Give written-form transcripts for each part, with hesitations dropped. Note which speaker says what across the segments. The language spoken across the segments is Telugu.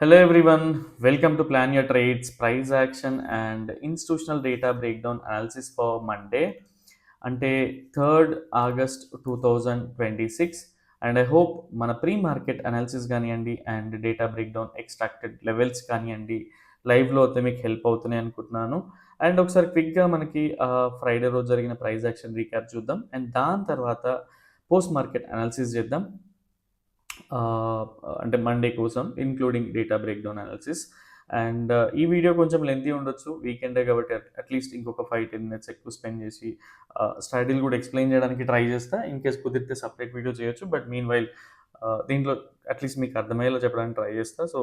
Speaker 1: Hello everyone, welcome to Plan Your Trades, Price Action and Institutional Data Breakdown Analysis for Monday అంటే 3rd August 2026 and I hope మన ప్రీ మార్కెట్ అనాలిసిస్ కానివ్వండి and data breakdown extracted levels కానివ్వండి లైవ్లో అయితే మీకు హెల్ప్ అవుతున్నాయి అనుకుంటున్నాను. అండ్ ఒకసారి క్విక్గా మనకి ఫ్రైడే రోజు జరిగిన ప్రైస్ యాక్షన్ రీక్యాప్ చూద్దాం అండ్ దాని తర్వాత పోస్ట్ మార్కెట్ అనాలిసిస్ చేద్దాం. అంటే మండే కోసం including data breakdown analysis. And ఈ వీడియో కొంచెం లెంతీ ఉండొచ్చు, వీకెండే కాబట్టి అట్లీస్ట్ ఇంకొక 5-10 మినిట్స్ ఎక్కువ స్పెండ్ చేసి స్ట్రాటజీలు కూడా ఎక్స్ప్లెయిన్ చేయడానికి ట్రై చేస్తా. ఇన్ కేస్ కుదిరితే సపరేట్ వీడియో చేయొచ్చు, బట్ మీన్ వైల్ దీంట్లో అట్లీస్ట్ మీకు అర్థమయ్యేలా చెప్పడానికి ట్రై చేస్తా. సో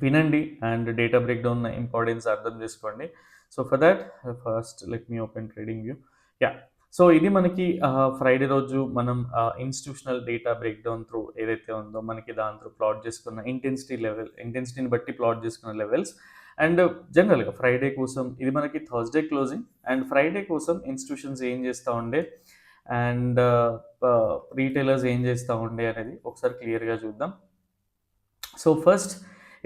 Speaker 1: వినండి అండ్ డేటా బ్రేక్డౌన్ ఇంపార్టెన్స్ అర్థం చేసుకోండి. So for that first let me open trading view. Yeah, so ఇది మనకి ఫ్రైడే రోజు మనం ఇన్స్టిట్యూషనల్ డేటా బ్రేక్డౌన్ త్రూ ఏదైతే ఉందో మనకి దాని త్రూ ప్లాట్ చేసుకున్న ఇంటెన్సిటీని బట్టి ప్లాట్ చేసుకున్న లెవెల్స్. అండ్ జనరల్గా ఫ్రైడే కోసం ఇది మనకి థర్స్డే క్లోజింగ్ అండ్ ఫ్రైడే కోసం ఇన్స్టిట్యూషన్స్ ఏం చేస్తూ ఉండే అండ్ రీటైలర్స్ ఏం చేస్తూ ఉండే అనేది ఒకసారి క్లియర్గా చూద్దాం. సో ఫస్ట్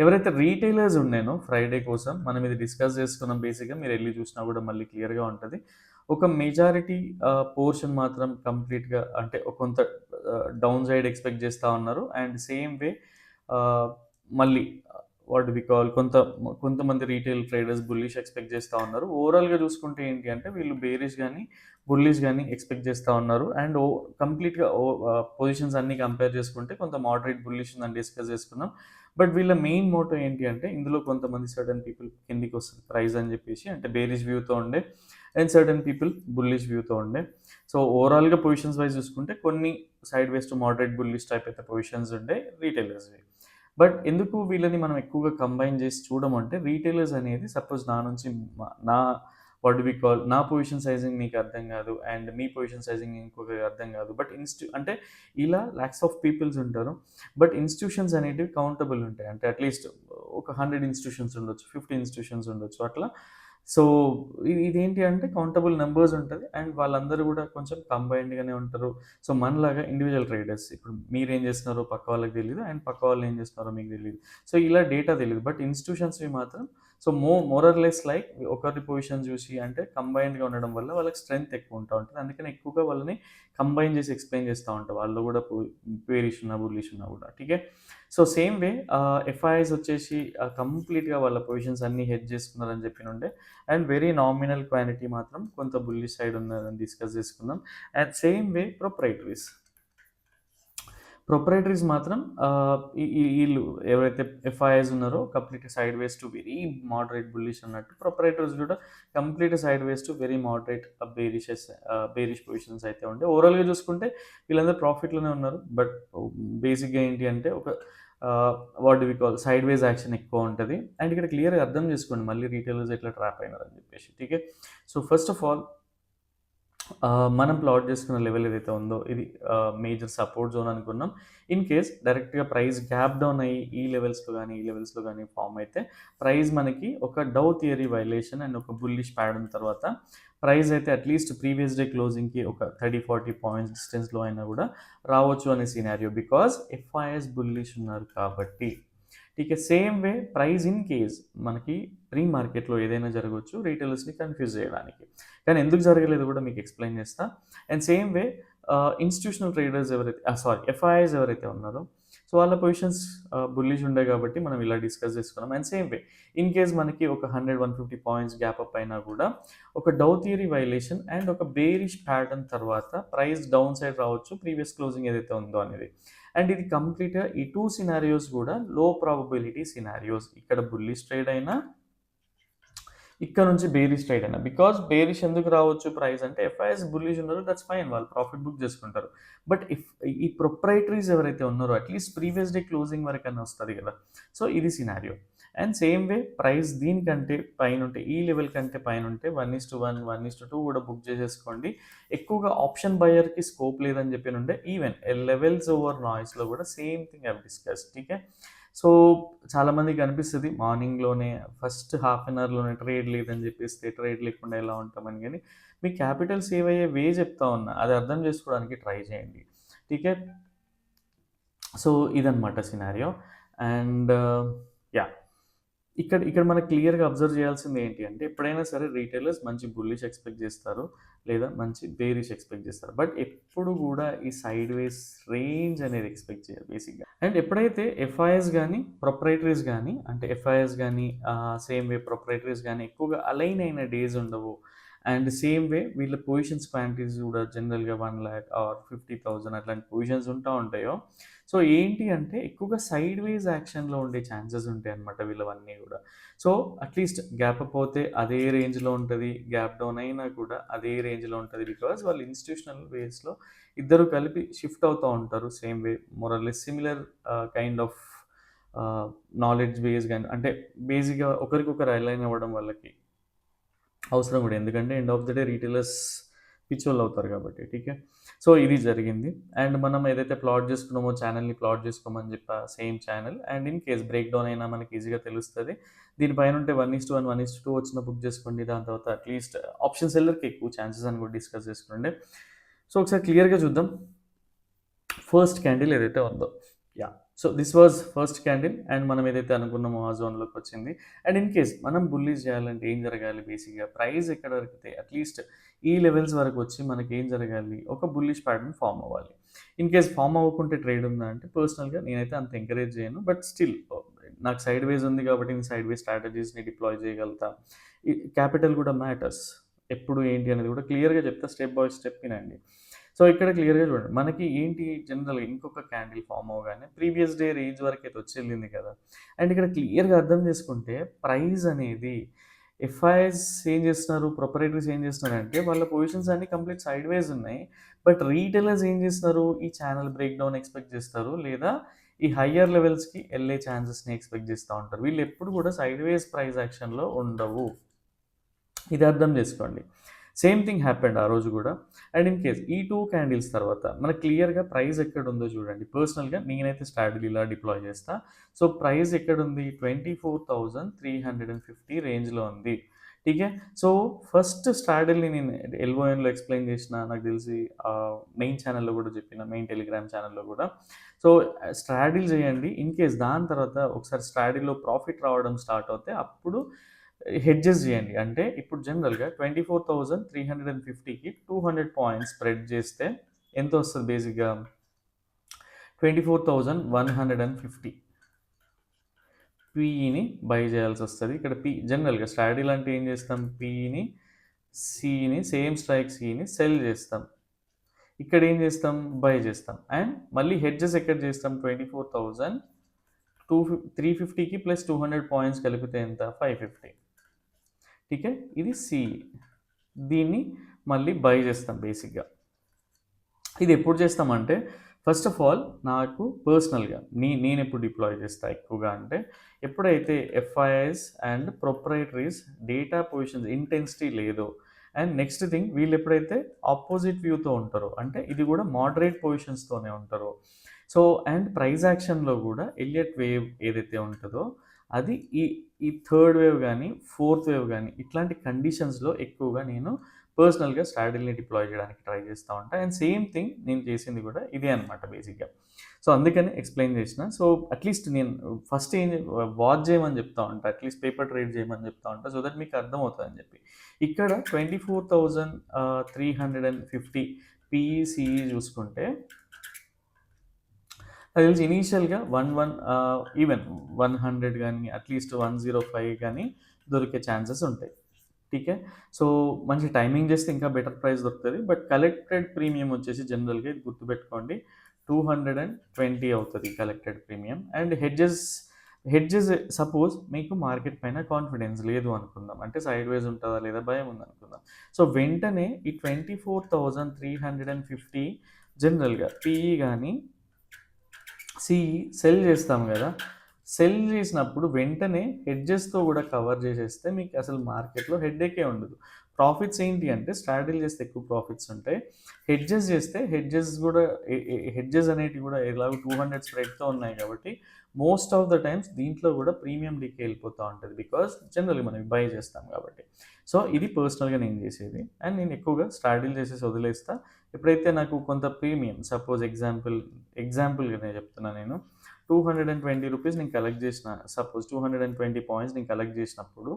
Speaker 1: ఎవరైతే రీటైలర్స్ ఉండేనో ఫ్రైడే కోసం మనం ఇది డిస్కస్ చేసుకున్నాం. బేసిక్గా మీరు వెళ్ళి చూసినా కూడా మళ్ళీ క్లియర్గా ఉంటుంది. ఒక మెజారిటీ పోర్షన్ మాత్రం కంప్లీట్గా అంటే కొంత డౌన్ సైడ్ ఎక్స్పెక్ట్ చేస్తూ ఉన్నారు. అండ్ సేమ్ వే మళ్ళీ వాట్ వి కాల్ కొంతమంది రీటైల్ ట్రేడర్స్ బుల్లిష్ ఎక్స్పెక్ట్ చేస్తూ ఉన్నారు. ఓవరాల్గా చూసుకుంటే ఏంటి అంటే వీళ్ళు బేరిష్ కానీ బుల్లిష్ కానీ ఎక్స్పెక్ట్ చేస్తూ ఉన్నారు. అండ్ కంప్లీట్గా పొజిషన్స్ అన్నీ కంపేర్ చేసుకుంటే కొంత మోడరేట్ బుల్లిష్ ఉందని డిస్కస్ చేసుకున్నాం. బట్ వీళ్ళ మెయిన్ మోటో ఏంటి అంటే ఇందులో కొంతమంది సర్టన్ పీపుల్ కిందికి వస్తుంది ప్రైస్ అని చెప్పేసి, అంటే బేరిష్ వ్యూతో ఉండే అండ్ సర్టన్ పీపుల్ బుల్లిష్ వ్యూతో ఉండే. సో ఓవరాల్గా పొజిషన్స్ వైజ్ చూసుకుంటే కొన్ని side ways to moderate bullish type అయితే పొజిషన్స్ ఉండే రీటైలర్స్వి. బట్ ఎందుకు వీళ్ళని మనం ఎక్కువగా కంబైన్ చేసి చూడమంటే రీటైలర్స్ అనేది సపోజ్ నా నుంచి నా వాట్ వి కాల్ నా పొజిషన్ సైజింగ్ మీకు అర్థం కాదు అండ్ మీ పొజిషన్ సైజింగ్ ఇంకొక అర్థం కాదు. బట్ అంటే ఇలా ల్యాక్స్ ఆఫ్ పీపుల్స్ ఉంటారు. బట్ ఇన్స్టిట్యూషన్స్ అనేటివి కౌంటబుల్ ఉంటాయి. అంటే అట్లీస్ట్ ఒక 100 ఇన్స్టిట్యూషన్స్ ఉండొచ్చు, 50 ఇన్స్టిట్యూషన్స్ ఉండొచ్చు అట్లా. సో ఇదేంటి అంటే కౌంటబుల్ నెంబర్స్ ఉంటుంది అండ్ వాళ్ళందరూ కూడా కొంచెం కంబైన్డ్గానే ఉంటారు. సో మనలాగా ఇండివిజువల్ ట్రేడర్స్ ఇప్పుడు మీరు ఏం చేస్తున్నారో పక్క వాళ్ళకి తెలియదు అండ్ పక్క వాళ్ళు ఏం చేస్తున్నారో మీకు తెలియదు. సో ఇలా డేటా తెలియదు. బట్ ఇన్స్టిట్యూషన్స్వి మాత్రం సో మోరర్లెస్ లైక్ ఒకరి పొజిషన్ చూసి అంటే కంబైన్డ్గా ఉండడం వల్ల వాళ్ళకి స్ట్రెంగ్త్ ఎక్కువ ఉంటా ఉంటుంది. అందుకని ఎక్కువగా వాళ్ళని కంబైన్ చేసి ఎక్స్ప్లెయిన్ చేస్తూ ఉంటారు. వాళ్ళు కూడా బేరిష్ ఉన్నా బుల్లిష్ ఉన్నా కూడా ఠీకే. సో సేమ్ వే ఎఫ్ఐఐస్ వచ్చేసి కంప్లీట్గా వాళ్ళ పొజిషన్స్ అన్నీ హెడ్ చేసుకున్నారని చెప్పినుండే అండ్ వెరీ నామినల్ క్వాంటిటీ మాత్రం కొంత బుల్లిష్ సైడ్ ఉన్నదని డిస్కస్ చేసుకుందాం. అండ్ సేమ్ వే ప్రొపరేటరీస్ మాత్రం వీళ్ళు ఎవరైతే ఎఫ్ఐఐస్ ఉన్నారో complete side ways to very moderate bullish అన్నట్టు, ప్రొపరేటర్స్ కూడా complete side ways to very moderate bearish positions అయితే ఉండే. ఓవరాల్గా చూసుకుంటే వీళ్ళందరూ ప్రాఫిట్లోనే ఉన్నారు. బట్ బేసిక్గా ఏంటి అంటే ఒక what we call sideways action ఎక్కువ ఉంటుంది. అండ్ ఇక్కడ క్లియర్గా అర్థం చేసుకోండి మళ్ళీ రీటైలర్స్ ఎట్లా ట్రాప్ అయినారని చెప్పేసి ఠీకే. సో ఫస్ట్ ఆఫ్ ఆల్ మనం ప్లాట్ చేసుకున్న లెవెల్ ఏదైతే ఉందో ఇది మేజర్ సపోర్ట్ జోన్ అనుకున్నాం. ఇన్ కేస్ డైరెక్ట్గా ప్రైస్ గ్యాప్ డౌన్ అయ్యి ఈ లెవెల్స్లో కానీ ఫామ్ అయితే ప్రైస్ మనకి ఒక డౌ థియరీ వైలేషన్ అండ్ ఒక బుల్లిష్ ప్యాటర్న్ తర్వాత ప్రైస్ అయితే అట్లీస్ట్ ప్రీవియస్ డే క్లోజింగ్కి ఒక 30-40 పాయింట్స్ డిస్టెన్స్లో అయినా కూడా రావచ్చు అనే సినారియో, బికాజ్ ఎఫ్ఐఎస్ బుల్లిష్ ఉన్నారు కాబట్టి. ఠీకే. Same way price in case మనకి ప్రీ మార్కెట్లో ఏదైనా జరగవచ్చు రీటైలర్స్ని కన్ఫ్యూజ్ చేయడానికి, కానీ ఎందుకు జరగలేదు కూడా మీకు ఎక్స్ప్లెయిన్ చేస్తా. And same way institutional traders FIIs ఎవరైతే ఉన్నారో సో వాళ్ళ పొజిషన్స్ బుల్లిష్ ఉండే కాబట్టి మనం ఇలా డిస్కస్ చేసుకున్నాం. And same way in case మనకి ఒక 100-150 పాయింట్స్ గ్యాప్ అప్ అయినా కూడా ఒక డౌ థియరీ వైలేషన్ అండ్ ఒక బేరిష్ ప్యాటర్న్ తర్వాత ప్రైస్ డౌన్ సైడ్ రావచ్చు ప్రీవియస్ క్లోజింగ్ ఏదైతే ఉందో అనేది. అండ్ ఇది కంప్లీట్గా ఈ టూ సినారియోస్ కూడా లో ప్రాబబిలిటీ సినారియోస్. ఇక్కడ బుల్లిష్ ట్రేడ్ అయినా ఇక్కడ నుంచి బేరిష్ ట్రేడ్ అయినా, బికాజ్ బేరిష్ ఎందుకు రావచ్చు ప్రైస్ అంటే ఎఫ్ఐఎస్ బుల్లిష్ ఉన్నారు, దట్స్ ఫైన్, వాళ్ళు ప్రాఫిట్ బుక్ చేసుకుంటారు. బట్ ఈ ప్రొప్రైటరీస్ ఎవరైతే ఉన్నారో అట్లీస్ట్ ప్రీవియస్ డే క్లోజింగ్ వరకన్నా వస్తుంది కదా. సో ఇది scenario. And same way price దీనికంటే పైన ఉంటే ఈ లెవెల్ కంటే పైన ఉంటే 1:1 1:2 కూడా బుక్ చేసేసుకోండి. ఎక్కువగా ఆప్షన్ బయర్కి స్కోప్ లేదని చెప్పి ఉండే ఈవెన్ లెవెల్స్ ఓవర్ నాయిస్లో కూడా సేమ్ థింగ్ ఐవ్ డిస్కస్ ఠీకే. సో చాలామందికి అనిపిస్తుంది మార్నింగ్లోనే ఫస్ట్ హాఫ్ అన్ అవర్లోనే ట్రేడ్ లేదని చెప్పేస్తే ట్రేడ్ లేకుండా ఎలా ఉంటామని, కానీ మీ క్యాపిటల్ సేవ్ అయ్యే వే చెప్తా ఉన్నా, అది అర్థం చేసుకోవడానికి ట్రై చేయండి ఠీకే. సో ఇదనమాట సినారియో. అండ్ యా ఇక్కడ ఇక్కడ మనకు క్లియర్‌గా అబ్జర్వ్ చేయాల్సింది ఏంటి అంటే, ఎప్పుడైనా సరే రీటైలర్స్ మంచి బుల్లిష్ ఎక్స్‌పెక్ట్ చేస్తారు. లేదా మంచి బేరిష్ ఎక్స్‌పెక్ట్ చేస్తారు. బట్ ఎప్పుడు కూడా ఈ సైడ్‌వేస్ రేంజ్ అనేది ఎక్స్‌పెక్ట్ చేయరు బేసిక్‌గా. అండ్ ఎప్పుడైతే ఎఫ్ఐఎస్ గాని, ప్రొప్రైటరీస్ గాని అంటే ఎఫ్ఐఎస్ గాని సేమ్ వే ప్రొప్రైటరీస్ గాని ఎక్కువగా అలైన్ అయిన డేస్ ఉండవు. అండ్ సేమ్ వే వీళ్ళ పొజిషన్స్ క్వాంటిటీస్ కూడా జనరల్‌గా 1,00,000 ఆర్ 50,000 అట్లాంటి పొజిషన్స్ ఉంటా ఉంటాయో, సో ఏంటి అంటే ఎక్కువగా సైడ్‌వేస్ యాక్షన్‌లో ఉండే ఛాన్సెస్ ఉంటాయన్నమాట వీళ్ళవన్నీ గూడా. సో అట్‌లీస్ట్ గ్యాప్ అప్ అవుతే అదే రేంజ్‌లో ఉంటది. గ్యాప్ డౌన్ అయినా కూడా అదే రేంజ్‌లో ఉంటది. బికాజ్ వాళ్ళు ఇన్‌స్టిట్యూషనల్ వేస్‌లో ఇద్దరు కలిపి షిఫ్ట్ అవుతా ఉంటారు. Same way more or less similar kind of knowledge base గాని అంటే బేసిక్‌గా ఒకరికొకరు అలైన్ అవ్వడం వాళ్ళకి అవసరం కూడా. ఎందుకంటే end of the day retailers పిచ్చోళ్ళు అవుతారు కాబట్టి. ఠీకే. సో ఇది జరిగింది. అండ్ మనం ఏదైతే ప్లాట్ చేసుకున్నామో ఛానెల్‌ని ప్లాట్ చేసుకోమని చెప్పా same channel. And in case break down అయినా మనకి ఈజీగా తెలుస్తది. దీనిపైన ఉంటే 1:1, 1:2 వచ్చిన బుక్ చేసుకోండి. దాని తర్వాత అట్‌లీస్ట్ ఆప్షన్ సెల్లర్‌కి ఎక్కువ ఛాన్సెస్ అని కూడా డిస్కస్ చేసుకుండే. సో ఒకసారి క్లియర్‌గా చూద్దాం. ఫస్ట్ క్యాండిల్ ఏదైతే ఉందో. Yeah! So this was first candle and మనం ఏదైతే అనుకున్నామో ఆ జోన్‌లోకి వచ్చింది. అండ్ ఇన్ కేస్ మనం బుల్లిష్ చేయాలంటే ఏం జరగాలి బేసిక్‌గా ప్రైస్ ఎక్కడ దొరికితే అట్‌లీస్ట్ ఈ లెవెల్స్ వరకు వచ్చి మనకేం జరగాలి? ఒక బుల్లిష్ ప్యాటర్న్ ఫార్మ్ అవ్వాలి. ఇన్ కేస్ ఫార్మ్ అవ్వకుంటే ట్రేడ్ ఉందా అంటే పర్సనల్‌గా నేనైతే అంత ఎంకరేజ్ చేయను. బట్ స్టిల్ నాకు సైడ్ వేస్ ఉంది కాబట్టి నేను సైడ్ వేస్ స్ట్రాటజీస్‌ని డిప్లాయ్ చేయగలుగుతా. ఈ క్యాపిటల్ కూడా మ్యాటర్స్. ఎప్పుడు ఏంటి అనేది కూడా క్లియర్‌గా చెప్తా. స్టెప్ బై స్టెప్ వినండి. సో ఇక్కడ క్లియర్‌గా చూడండి. మనకి ఏంటి జనరల్‌గా ఇంకొక క్యాండిల్ ఫార్మ్ అవ్వగానే ప్రీవియస్ డే రేంజ్ వరకైతే వచ్చెళ్ళింది కదా! అండ్ ఇక్కడ క్లియర్‌గా అర్థం చేసుకుంటే ప్రైస్ అనేది ఎఫ్ఐఎస్ ఏం చేస్తున్నారు, ప్రొప్రైటరీస్ ఏం చేస్తున్నారంటే వాళ్ళ పొజిషన్స్ అన్నీ కంప్లీట్ సైడ్‌వేస్ ఉన్నాయి. బట్ రీటైలర్స్ ఏం చేస్తున్నారు, ఈ ఛానల్ బ్రేక్ డౌన్ ఎక్స్‌పెక్ట్ చేస్తారు. లేదా ఈ హయ్యర్ లెవెల్స్‌కి ఎళ్ళే ఛాన్సెస్‌ని ఎక్స్‌పెక్ట్ చేస్తా ఉంటారు. వీళ్ళు ఎప్పుడు కూడా సైడ్‌వేస్ ప్రైస్ యాక్షన్‌లో ఉండవు. ఇది అర్థం చేసుకోండి. సేమ్ థింగ్ హ్యాపెండ్ ఆ రోజు గూడా. అండ్ ఇన్ కేస్ ఈ 2 క్యాండిల్స్ తర్వాత మనకు క్లియర్‌గా ప్రైస్ ఎక్కడుందో చూడండి. పర్సనల్‌గా నేనైతే స్ట్రాటజీ ఇలా డిప్లాయ్ చేస్తా. సో ప్రైస్ ఎక్కడుంది? 24,350 రేంజ్‌లో ఉంది. ఠీకే. సో ఫస్ట్ స్ట్రాటజీని నేను ఎల్ఓఎన్‌లో ఎక్స్‌ప్లెయిన్ చేసిన. నాకు తెలిసి మెయిన్ ఛానెల్‌లో కూడా చెప్పిన. మెయిన్ టెలిగ్రామ్ ఛానెల్‌లో కూడా. సో స్ట్రాటజీ చేయండి. ఇన్ కేస్ దాని తర్వాత ఒకసారి స్ట్రాటజీలో ప్రాఫిట్ రావడం స్టార్ట్ అవుతే అప్పుడు హెడ్జెస్ చేయండి. అంటే ఇప్పుడు జనరల్‌గా 24,350కి 200 పాయింట్స్ స్ప్రెడ్ చేస్తే ఎంతొస్తది బేసిక్‌గా? 24,150 పీఈని బై చేయాల్సొస్తది. ఇక్కడ జనరల్‌గా స్ట్రాటజీలు అంటే ఏం చేస్తాం? పీఈని, సీని సేమ్ స్ట్రైక్ సీని సెల్ చేస్తాం. ఇక్కడ ఏం చేస్తాం? బై చేస్తాం. అండ్ మళ్ళీ హెడ్జెస్ ఎక్కడ చేస్తాం? 350కి ప్లస్ 200 పాయింట్స్ కలిపితే ఎంత? 550. ఠీకే. ఇది సి. దీన్ని మళ్ళీ బై చేస్తాం బేసిక్‌గా. ఇది ఎప్పుడు చేస్తామంటే ఫస్ట్ ఆఫ్ ఆల్ నాకు పర్సనల్‌గా నేనెప్పుడు డిప్లాయ్ చేస్తా ఎక్కువగా అంటే ఎప్పుడైతే FIIs and proprietaries data positions intensity లేదో అండ్ నెక్స్ట్ థింగ్ వీళ్ళు ఎప్పుడైతే ఆపోజిట్ వ్యూతో ఉంటారో అంటే ఇది కూడా మోడరేట్ పొజిషన్స్‌తోనే ఉంటారో. సో అండ్ ప్రైస్ యాక్షన్‌లో కూడా ఎలియట్ వేవ్ ఏదైతే ఉంటదో అది ఈ థర్డ్ వేవ్ గానీ, ఫోర్త్ వేవ్ గానీ ఇట్లాంటి కండిషన్స్‌లో ఎక్కువగా నేను పర్సనల్‌గా స్ట్రాటజీని డిప్లాయ్ చేయడానికి ట్రై చేస్తా ఉంటా. అండ్ సేమ్ థింగ్ నేను చేసింది కూడా ఇదే అనమాట బేసిక్‌గా. సో అందుకని ఎక్స్‌ప్లెయిన్ చేసిన. సో అట్‌లీస్ట్ నేను ఫస్ట్ వాచ్ చేయమని చెప్తా ఉంటా. అట్‌లీస్ట్ పేపర్ ట్రేడ్ చేయమని చెప్తా ఉంటా. సో దట్ మీకు అర్థమవుతదని చెప్పి. ఇక్కడ 24,350 పీఈసీఈ చూసుకుంటే నాకు తెలిసి ఇనీషియల్‌గా 100 గానీ, అట్‌లీస్ట్ 105 గానీ దొరికే ఛాన్సెస్ ఉంటాయి. ఠీకే. సో మంచి టైమింగ్ చేస్తే ఇంకా బెటర్ ప్రైస్ దొరుకుతది. బట్ కలెక్టెడ్ ప్రీమియం వచ్చేసి జనరల్‌గా ఇది గుర్తుపెట్టుకోండి 220 అవుతది collected premium. And hedges suppose మీకు మార్కెట్ పైన కాన్ఫిడెన్స్ లేదు అనుకుందాం. అంటే సైడ్‌వేస్ ఉంటదా లేదా భయం ఉందనుకుందాం. సో వెంటనే ఈ 24,350 జనరల్‌గా పీఈ గానీ సెల్ చేస్తాం కదా! సెల్ చేసినప్పుడు వెంటనే హెడ్జెస్‌తో కూడా కవర్ చేసేస్తే మీకు అసలు మార్కెట్‌లో హెడ్‌ఏకే ఉండదు. ప్రాఫిట్స్ ఏంటి అంటే స్ట్రాటజీలు చేస్తే ఎక్కువ ప్రాఫిట్స్ ఉంటాయి. హెడ్జెస్ చేస్తే హెడ్జెస్ అనేటివి కూడా ఎలాగో 200 స్ప్రెడ్‌తో ఉన్నాయి కాబట్టి మోస్ట్ ఆఫ్ ద టైమ్స్ దీంట్లో కూడా ప్రీమియం డీకే వెళ్ళిపోతా ఉంటది. బికాజ్ జనరల్‌గా మనం బై చేస్తాం కాబట్టి. సో ఇది పర్సనల్‌గా నేను చేసేది. అండ్ నేను ఎక్కువగా స్ట్రాటజీలు చేసేసి వదిలేస్తా. ఎప్పుడైతే నాకు కొంత ప్రీమియం సపోజ్ ఎగ్జాంపుల్‌గా నేను చెప్తున్నా నేను రూ. 220 నేను కలెక్ట్ చేసిన, సపోజ్ 220 పాయింట్స్ నేను కలెక్ట్ చేసినప్పుడు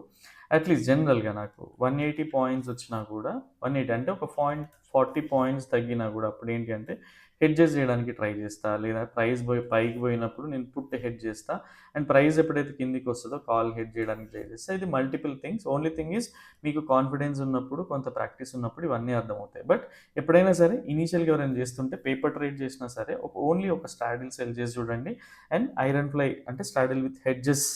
Speaker 1: అట్లీస్ట్ జనరల్‌గా నాకు 180 పాయింట్స్ వచ్చినా కూడా 180 అంటే ఒక 40 పాయింట్స్ తగ్గినా కూడా అప్పుడేంటి అంటే హెడ్జెస్ చేయడానికి ట్రై చేస్తా. లేదా ప్రైస్ పైకి పోయినప్పుడు నేను పుట్ హెడ్జ్ చేస్తా. అండ్ ప్రైస్ ఎప్పుడైతే కిందికి వస్తదో కాల్ హెడ్జ్ చేయడానికి ట్రై చేస్తా. ఇది multiple things. Only thing is మీకు కాన్ఫిడెన్స్ ఉన్నప్పుడు, కొంత ప్రాక్టీస్ ఉన్నప్పుడు ఇవన్నీ అర్థమవుతాయి. బట్ ఎప్పుడైనా సరే ఇనీషియల్‌గా ఎవరైనా చేస్తుంటే పేపర్ ట్రేడ్ చేసినా సరే ఓన్లీ ఒక స్ట్రాడిల్ సెల్ చేసి చూడండి. అండ్ ఐరన్ ఫ్లై అంటే స్ట్రాడిల్ విత్ హెడ్జెస్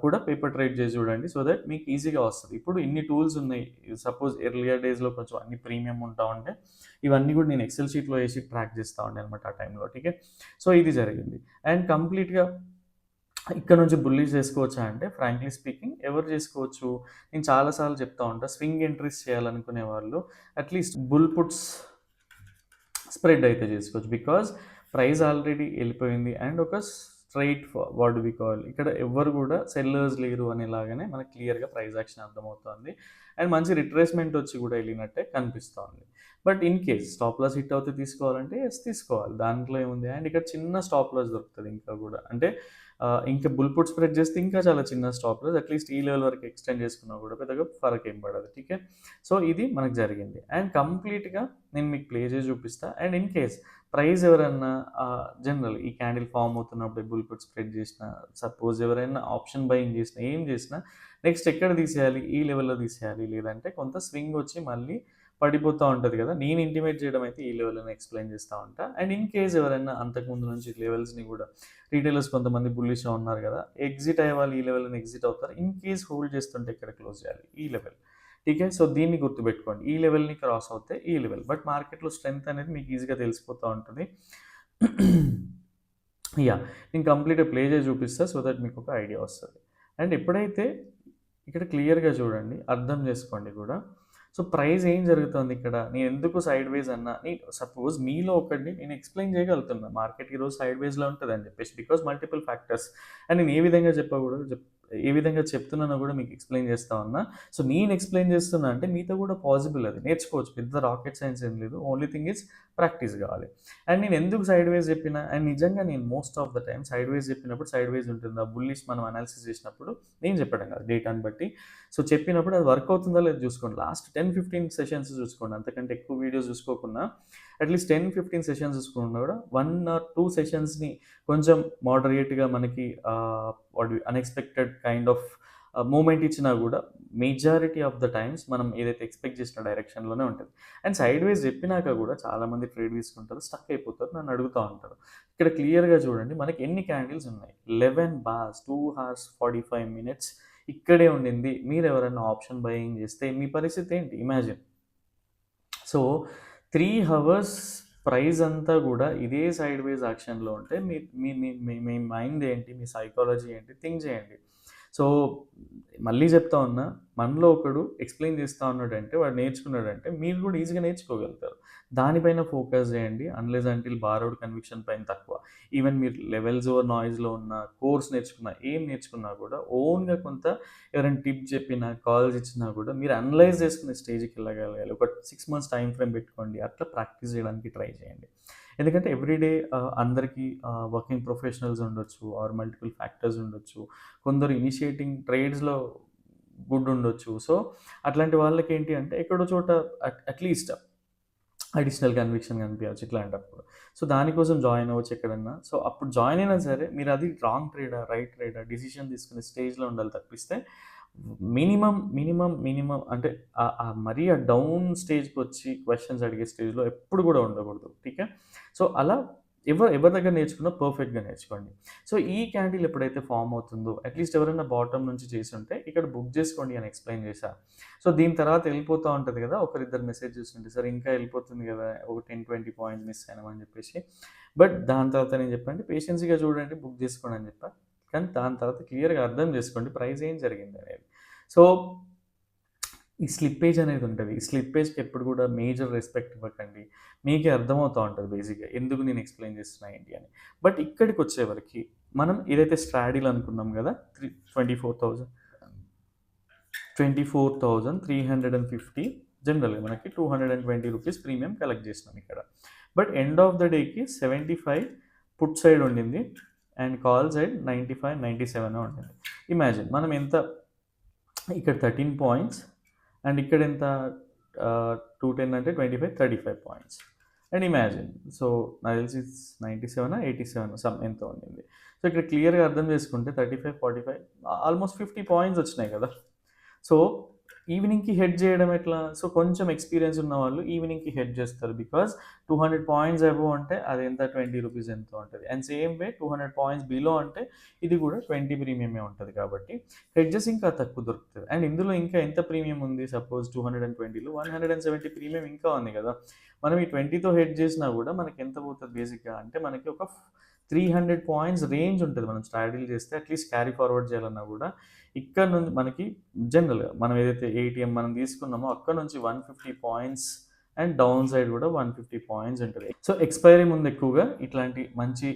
Speaker 1: కూడా పేపర్ ట్రేడ్ చేసి చూడండి. సో దట్ మీకు ఈజీగా వస్తది. ఇప్పుడు ఇన్ని టూల్స్ ఉన్నాయి. సపోజ్ ఎర్లియర్ డేస్‌లో కొంచెం అన్ని ప్రీమియం ఉంటా ఉంటే ఇవన్నీ కూడా నేను ఎక్సెల్ షీట్‌లో వేసి ట్రాక్ చేస్తా ఉండే అనమాట ఆ టైంలో. ఠీకే. సో ఇది జరిగింది. అండ్ కంప్లీట్‌గా ఇక్కడ నుంచి బుల్లిష్ చేసుకోవచ్చా అంటే ఫ్రాంక్లీ స్పీకింగ్ ఎవరు చేసుకోవచ్చు? నేను చాలా సార్లు చెప్తా ఉంటా. స్వింగ్ ఎంట్రీస్ చేయాలనుకునే వాళ్ళు అట్లీస్ట్ బుల్ పుట్స్ స్ప్రెడ్ అయితే చేసుకోవచ్చు. బికాజ్ ప్రైస్ ఆల్రెడీ వెళ్ళిపోయింది అండ్ ఒక స్ట్రైట్ వాట్ వి కాల్ ఇక్కడ ఎవ్వరు కూడా సెల్లర్స్ లేరు అనేలాగానే మనకు క్లియర్‌గా ప్రైస్ యాక్షన్ అర్థమవుతుంది. అండ్ మంచి రిట్రేస్‌మెంట్ వచ్చి కూడా వెళ్ళినట్టే కనిపిస్తోంది. But in case stop loss hit అవుతే తీసుకోవాలంటే యెస్ తీసుకోవాలి. దాంట్లో ఏముంది. అండ్ ఇక్కడ చిన్న స్టాప్ లాస్ దొరుకుతది ఇంకా కూడా. అంటే ఇంకా బుల్ పుట్ స్ప్రెడ్ చేస్తే ఇంకా చాలా చిన్న స్టాప్ లాస్ అట్లీస్ట్ ఈ లెవెల్ వరకు ఎక్స్టెండ్ చేసుకున్నా కూడా పెద్దగా ఫరక్ ఏం పడదు. ఠీకే. సో ఇది మనకు జరిగింది. అండ్ కంప్లీట్‌గా నేను మీకు ప్లే చేసి చూపిస్తా. అండ్ ఇన్ కేస్ ప్రైస్ ఎవరన్నా జనరల్ ఈ క్యాండిల్ ఫార్మ్ అవుతున్నప్పుడు బుల్ పుట్ స్ప్రెడ్ చేసినా, సపోజ్ ఎవరైనా ఆప్షన్ బయింగ్ చేసినా, ఏం చేసినా నెక్స్ట్ ఎక్కడ తీసేయాలి? ఈ లెవెల్‌లో తీసేయాలి. లేదంటే కొంత స్వింగ్ వచ్చి మళ్ళీ పడిపోతా ఉంటది కదా! నేను ఇంటిమేట్ చేయడం అయితే ఈ లెవెల్‌లోనే ఎక్స్‌ప్లెయిన్ చేస్తా ఉంటా. అండ్ ఇన్ కేస్ ఎవరైనా అంతకుముందు నుంచి లెవెల్స్‌ని కూడా రిటైలర్స్ కొంతమంది బుల్లిష్‌గా ఉన్నారు కదా! ఎగ్జిట్ అయ్యేవాళ్ళు ఈ లెవెల్‌లోనే ఎగ్జిట్ అవుతారు. ఇన్ కేస్ హోల్డ్ చేస్తుంటే ఎక్కడ క్లోజ్ చేయాలి? ఈ లెవెల్. ఠీకే. సో దీన్ని గుర్తుపెట్టుకోండి. ఈ లెవెల్‌ని క్రాస్ అవుతే ఈ లెవెల్. బట్ మార్కెట్‌లో స్ట్రెంత్ అనేది మీకు ఈజీగా తెలిసిపోతా ఉంటది. యాహ్! నేను కంప్లీట్‌గా ప్లే చేసి చూపిస్తా. సో దట్ మీకు ఒక ఐడియా వస్తది. అండ్ ఎప్పుడైతే ఇక్కడ క్లియర్‌గా చూడండి. అర్థం చేసుకోండి కూడా. సో ప్రైస్ ఏం జరుగుతోంది ఇక్కడ? నేను ఎందుకు సైడ్ వేస్ అన్నా? సపోజ్ మీలో ఒకడిని నేను ఎక్స్‌ప్లెయిన్ చేయగలుగుతున్నా. మార్కెట్ ఈరోజు సైడ్ వేస్‌లో ఉంటదని చెప్పేసి. Because multiple factors. అండ్ నేను ఏ విధంగా చెప్తున్నానో కూడా మీకు ఎక్స్‌ప్లెయిన్ చేస్తా ఉన్నా. సో నేను ఎక్స్‌ప్లెయిన్ చేస్తున్నా అంటే మీతో కూడా పాసిబుల్ అది. నేర్చుకోవచ్చు. పెద్ద రాకెట్ సైన్స్ ఏం లేదు. ఓన్లీ థింగ్ ఈజ్ ప్రాక్టీస్ కావాలి. అండ్ నేను ఎందుకు సైడ్ వేస్ చెప్పినా అండ్ నిజంగా నేను most of the time side వేస్ చెప్పినప్పుడు సైడ్ వేస్ ఉంటుందా? బుల్లిష్ మనం అనాలిసిస్ చేసినప్పుడు నేను చెప్పడం కాదు డేటాని బట్టి. సో చెప్పినప్పుడు అది వర్క్ అవుతుందా లేదో చూసుకోండి. లాస్ట్ 10-15 సెషన్స్ చూసుకోండి. అంతకంటే ఎక్కువ వీడియోస్ చూసుకోకుండా అట్లీస్ట్ 10-15 సెషన్స్ చూసుకున్నా కూడా 1 ఆర్ 2 సెషన్స్‌ని కొంచెం మోడరేట్‌గా మనకి అన్‌ఎక్స్‌పెక్టెడ్ కైండ్ ఆఫ్ మూవ్‌మెంట్ ఇచ్చినా కూడా మెజారిటీ ఆఫ్ ద టైమ్స్ మనం ఏదైతే ఎక్స్‌పెక్ట్ చేసిన డైరెక్షన్‌లోనే ఉంటది. అండ్ సైడ్ వేస్ చెప్పినాక కూడా చాలామంది ట్రేడ్ తీసుకుంటారు. స్టక్ అయిపోతారు. నన్ను అడుగుతా ఉంటారు. ఇక్కడ క్లియర్‌గా చూడండి మనకి ఎన్ని క్యాండిల్స్ ఉన్నాయి. 11 బార్స్ 2 హార్స్ 45 మినిట్స్ ఇక్కడే ఉండింది. మీరెవరైనా ఆప్షన్ బయింగ్ చేస్తే మీ పరిస్థితి ఏంటి? ఇమాజిన్. సో 3 హవర్స్ ప్రైస్ అంతా కూడా ఇదే సైడ్ వేస్ యాక్షన్‌లో ఉంటే మీ మీ మీ మీ మీ మైండ్ ఏంటి? మీ సైకాలజీ ఏంటి? థింక్ చేయండి. సో మళ్ళీ చెప్తా ఉన్నా. మనలో ఒకడు ఎక్స్‌ప్లెయిన్ చేస్తా ఉన్నాడంటే, వాడు నేర్చుకున్నాడంటే మీరు కూడా ఈజీగా నేర్చుకోగలుగుతారు. దానిపైన ఫోకస్ చేయండి. అన్‌లెస్ అంటిల్ బారోడ్ కన్విక్షన్ పైన తక్కువ. ఈవెన్ మీరు లెవెల్స్ ఓవర్ నాయిస్‌లో ఉన్న, కోర్స్ నేర్చుకున్నా, ఏం నేర్చుకున్నా కూడా ఓన్‌గా కొంత ఎవరైనా టిప్ చెప్పినా, కాల్స్ ఇచ్చినా కూడా మీరు అనలైజ్ చేసుకునే స్టేజ్‌కి వెళ్ళగలగాలి. ఒక 6 మంత్స్ టైమ్ ఫ్రేమ్ పెట్టుకోండి. అట్లా ప్రాక్టీస్ చేయడానికి ట్రై చేయండి. ఎందుకంటే ఎవ్రీడే అందరికీ వర్కింగ్ ప్రొఫెషనల్స్ ఉండొచ్చు ఆర్ మల్టిపుల్ ఫ్యాక్టర్స్ ఉండొచ్చు. కొందరు ఇనిషియేటింగ్ ట్రేడ్స్‌లో గుడ్ ఉండొచ్చు. సో అట్లాంటి వాళ్ళకి ఏంటి అంటే ఎక్కడో చోట అట్‌లీస్ట్ అడిషనల్ కన్విక్షన్ కనిపియచ్చు ఇట్లాంటప్పుడు. సో దానికోసం జాయిన్ అవ్వచ్చు ఎక్కడన్నా. సో అప్పుడు జాయిన్ అయినా సరే మీరు అది రాంగ్ ట్రేడా, రైట్ ట్రేడా డిసిషన్ తీసుకునే స్టేజ్‌లో ఉండాలి తప్పిస్తే మినిమమ్ అంటే మరీ ఆ డౌన్ స్టేజ్‌కొచ్చి క్వెషన్స్ అడిగే స్టేజ్‌లో ఎప్పుడు కూడా ఉండకూడదు. ఠీకే. సో అలా ఎవరి దగ్గర నేర్చుకున్నా పర్ఫెక్ట్‌గా నేర్చుకోండి. సో ఈ క్యాండిల్ ఎప్పుడైతే ఫార్మ్ అవుతుందో అట్‌లీస్ట్ ఎవరైనా బాటమ్ నుంచి చేసుంటే ఇక్కడ బుక్ చేసుకోండి అని ఎక్స్‌ప్లెయిన్ చేశా. సో దీని తర్వాత వెళ్ళిపోతా ఉంటది కదా! ఒకరిద్దరు మెసేజ్ చేస్తుంటే సార్ ఇంకా వెళ్ళిపోతుంది కదా! ఒక 10-20 పాయింట్స్ మిస్ అయినాం అని చెప్పేసి. బట్ దాని తర్వాత నేను చెప్పండి పేషెన్స్‌గా చూడండి బుక్ చేసుకోండి అని చెప్పా. కానీ దాని తర్వాత క్లియర్‌గా అర్థం చేసుకోండి ప్రైస్ ఏం జరిగిందనేది. సో ఈ స్లిప్పేజ్ అనేది ఉంటది. ఈ స్లిప్పేజ్‌కి ఎప్పుడు కూడా మేజర్ రెస్పెక్ట్ ఇవ్వకండి. మీకే అర్థమవుతా ఉంటది బేసిక్‌గా. ఎందుకు నేను ఎక్స్‌ప్లెయిన్ చేస్తున్నా ఏంటి అని. బట్ ఇక్కడికొచ్చేవరకి మనం ఏదైతే స్ట్రాడిల్ అనుకున్నాం గదా! 24,350 జనరల్‌గా మనకి రూ. 220 ప్రీమియం కలెక్ట్ చేసినాం ఇక్కడ. బట్ ఎండ్ ఆఫ్ ద డేకి 75 పుట్ సైడ్ ఉండింది. అండ్ కాల్ సైడ్ 95-97 ఉండింది. ఇమాజిన్ మనం ఎంత ఇక్కడ 13 పాయింట్స్ అండ్ ఇక్కడ ఎంత 210 అంటే 25-35 పాయింట్స్. అండ్ ఇమాజిన్ సో నాకు తెలిసి 97-87 సమ్ ఎంత ఉండింది. సో ఇక్కడ క్లియర్గా అర్థం చేసుకుంటే 35-45 ఆల్మోస్ట్ 50 పాయింట్స్ వచ్చినాయి కదా. సో ఈవినింగ్కి హెడ్ చేయడం ఎట్లా? సో కొంచెం ఎక్స్పీరియన్స్ ఉన్న వాళ్ళు ఈవినింగ్కి హెడ్ చేస్తారు, బికాజ్ 200 పాయింట్స్ అబోవ్ అంటే అది ఎంత 20 రూపీస్ ఎంత ఉంటుంది. And same way 200 points below అంటే ఇది కూడా 20 ప్రీమియమే ఉంటుంది. కాబట్టి హెడ్జెస్ ఇంకా తక్కువ దొరుకుతుంది. అండ్ ఇందులో ఇంకా ఎంత ప్రీమియం ఉంది? సపోజ్ 220లో 170 ప్రీమియం ఇంకా ఉంది కదా. మనం ఈ 20తో హెడ్ చేసినా కూడా మనకి ఎంత పోతుంది బేసిక్గా అంటే మనకి ఒక 300 పాయింట్స్ రేంజ్ ఉంటుంది. మనం స్ట్రాటజీలు చేస్తే అట్లీస్ట్ క్యారీ ఫార్వర్డ్ చేయాలన్నా కూడా ఇక్కడ నుంచి మనకి జనరల్గా మనం ఏదైతే ఏటీఎం మనం తీసుకున్నామో అక్కడ నుంచి 150 పాయింట్స్ అండ్ డౌన్ సైడ్ కూడా 150 పాయింట్స్ ఉంటుంది. సో ఎక్స్పైరీ ముందు ఎక్కువగా ఇట్లాంటి మంచి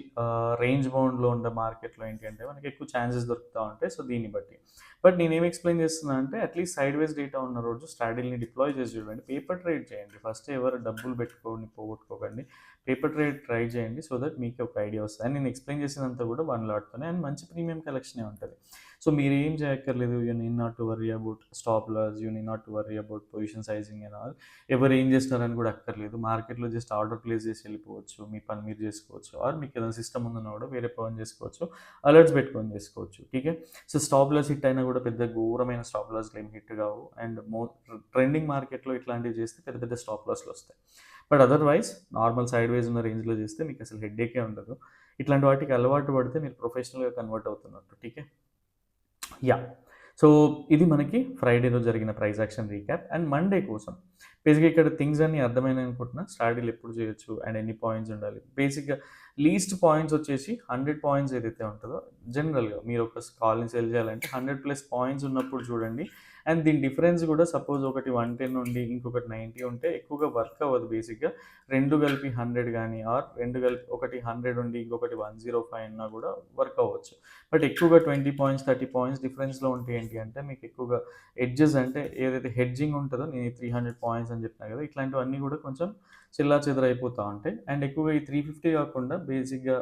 Speaker 1: రేంజ్ బౌండ్లో ఉండే మార్కెట్లో ఏంటి అంటే మనకి ఎక్కువ ఛాన్సెస్ దొరుకుతూ ఉంటాయి. సో దీన్ని బట్టి బట్ నేనేం ఎక్స్ప్లెయిన్ చేస్తున్నా అంటే అట్లీస్ట్ సైడ్ వేస్ డేటా ఉన్న రోజు స్ట్రాటజీని డిప్లాయ్ చేసి చూడండి. పేపర్ ట్రేడ్ చేయండి. ఫస్ట్ ఎవరు డబ్బులు పెట్టుకోండి పోగొట్టుకోకండి. పేపర్ ట్రేడ్ ట్రై చేయండి సో దట్ మీకు ఒక ఐడియా వస్తుంది. అండ్ నేను ఎక్స్ప్లెయిన్ చేసినంత కూడా 1 లాట్తోనే అండ్ మంచి ప్రీమియం కలెక్షనే ఉంటుంది. సో మీరు ఏం చేయక్కర్లేదు. You need not to worry about stop loss, you need not to worry about position sizing and all. ఎవరు ఏం చేస్తున్నారని కూడా అక్కర్లేదు. మార్కెట్లో జస్ట్ ఆర్డర్ ప్లేస్ చేసి వెళ్ళిపోవచ్చు, మీ పని మీరు చేసుకోవచ్చు. ఆర్ మీకు ఏదైనా సిస్టమ్ ఉందన్నా కూడా వేరే పని చేసుకోవచ్చు, అలర్ట్స్ పెట్టుకొని చేసుకోవచ్చు. ఠీకే. సో స్టాప్ లాస్ హిట్ అయినా కూడా పెద్ద ఘోరమైన స్టాప్ లాస్లు ఏం హిట్ కావు. అండ్ ట్రెండింగ్ మార్కెట్లో ఇట్లాంటివి చేస్తే పెద్ద పెద్ద స్టాప్ లాస్లు వస్తాయి. But otherwise normal side wise ఉన్న రేంజ్లో చేస్తే మీకు అసలు హెడ్ఏకే ఉండదు. ఇట్లాంటి వాటికి అలవాటు పడితే మీరు ప్రొఫెషనల్గా కన్వర్ట్ అవుతున్నట్టు. ఠీకే. యా. సో ఇది మనకి ఫ్రైడేలో జరిగిన price action recap. And Monday కోసం బేసిక్గా ఇక్కడ థింగ్స్ అన్నీ అర్థమైనాయి అనుకుంటున్నా. స్ట్రాటజీలు ఎప్పుడు చేయొచ్చు అండ్ ఎన్ని పాయింట్స్ ఉండాలి. బేసిక్గా లీస్ట్ పాయింట్స్ వచ్చేసి 100 పాయింట్స్ ఏదైతే ఉంటుందో జనరల్గా మీరు ఒక కాల్ని సెల్ చేయాలంటే 100+ పాయింట్స్ ఉన్నప్పుడు చూడండి. అండ్ దీని డిఫరెన్స్ కూడా సపోజ్ ఒకటి 110 ఉండి ఇంకొకటి 90 ఉంటే ఎక్కువగా వర్క్ అవ్వదు. బేసిక్గా రెండు కలిపి 100 కానీ ఆర్ రెండు కలిపి ఒకటి 100 ఉండి ఇంకొకటి 105 అన్నా కూడా వర్క్ అవ్వచ్చు. బట్ ఎక్కువగా 20 పాయింట్స్ 30 పాయింట్స్ డిఫరెన్స్లో ఉంటే ఏంటి అంటే మీకు ఎక్కువగా ఎడ్జెస్ అంటే ఏదైతే హెడ్జింగ్ ఉంటుందో నేను 300 పాయింట్స్ అని చెప్పినా కదా, ఇట్లాంటివన్నీ కూడా కొంచెం చిల్లా చెదరైపోతూ ఉంటాయి. అండ్ ఎక్కువగా ఈ 350 కాకుండా బేసిక్గా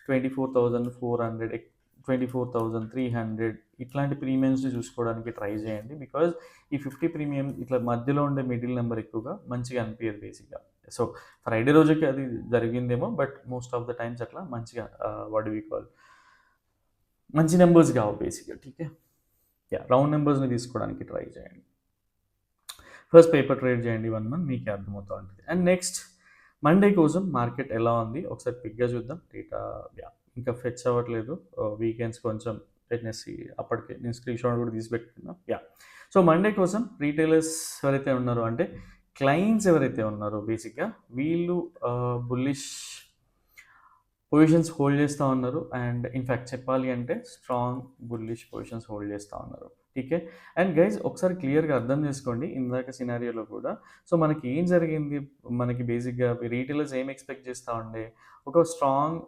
Speaker 1: 24,400 24,300 ఇట్లాంటి ప్రీమియమ్స్ని చూసుకోవడానికి ట్రై చేయండి. బికాజ్ ఈ 50 ప్రీమియం ఇట్లా మధ్యలో ఉండే మిడిల్ నెంబర్ ఎక్కువగా మంచిగా అనిపించదు బేసిక్గా. సో ఫ్రైడే రోజుకి అది జరిగిందేమో, but most of the times అట్లా మంచిగా వాట్ వి కాల్ మంచి నెంబర్స్ కావు బేసిక్గా. ఠీకే. యా, రౌండ్ నెంబర్స్ని తీసుకోవడానికి ట్రై చేయండి. ఫస్ట్ పేపర్ ట్రేడ్ చేయండి 1 మంత్, మీకే అర్థమవుతూ ఉంటుంది. అండ్ నెక్స్ట్ మండే కోసం మార్కెట్ ఎలా ఉంది ఒకసారి పిక్గా చూద్దాం. డేటా ఇంకా ఫెచ్ అవ్వట్లేదు. వీకెండ్స్ కొంచెం టెక్నెస్సీ అప్పటికే నేను స్క్రీన్ షాట్ కూడా తీసి పెట్టుకున్నా. యా. సో మండే కోసం రీటైలర్స్ ఎవరైతే ఉన్నారో అంటే క్లయింట్స్ ఎవరైతే ఉన్నారో బేసిక్గా వీళ్ళు బుల్లిష్ పొజిషన్స్ హోల్డ్ చేస్తూ ఉన్నారు. అండ్ ఇన్ఫ్యాక్ట్ చెప్పాలి అంటే స్ట్రాంగ్ బుల్లిష్ పొజిషన్స్ హోల్డ్ చేస్తూ ఉన్నారు. టీకే. అండ్ గైజ్ ఒకసారి క్లియర్గా అర్థం చేసుకోండి ఇందాక సినారియోలో కూడా. సో మనకి ఏం జరిగింది, మనకి బేసిక్గా రీటైలర్స్ ఏం ఎక్స్పెక్ట్ చేస్తూ ఉండే ఒక స్ట్రాంగ్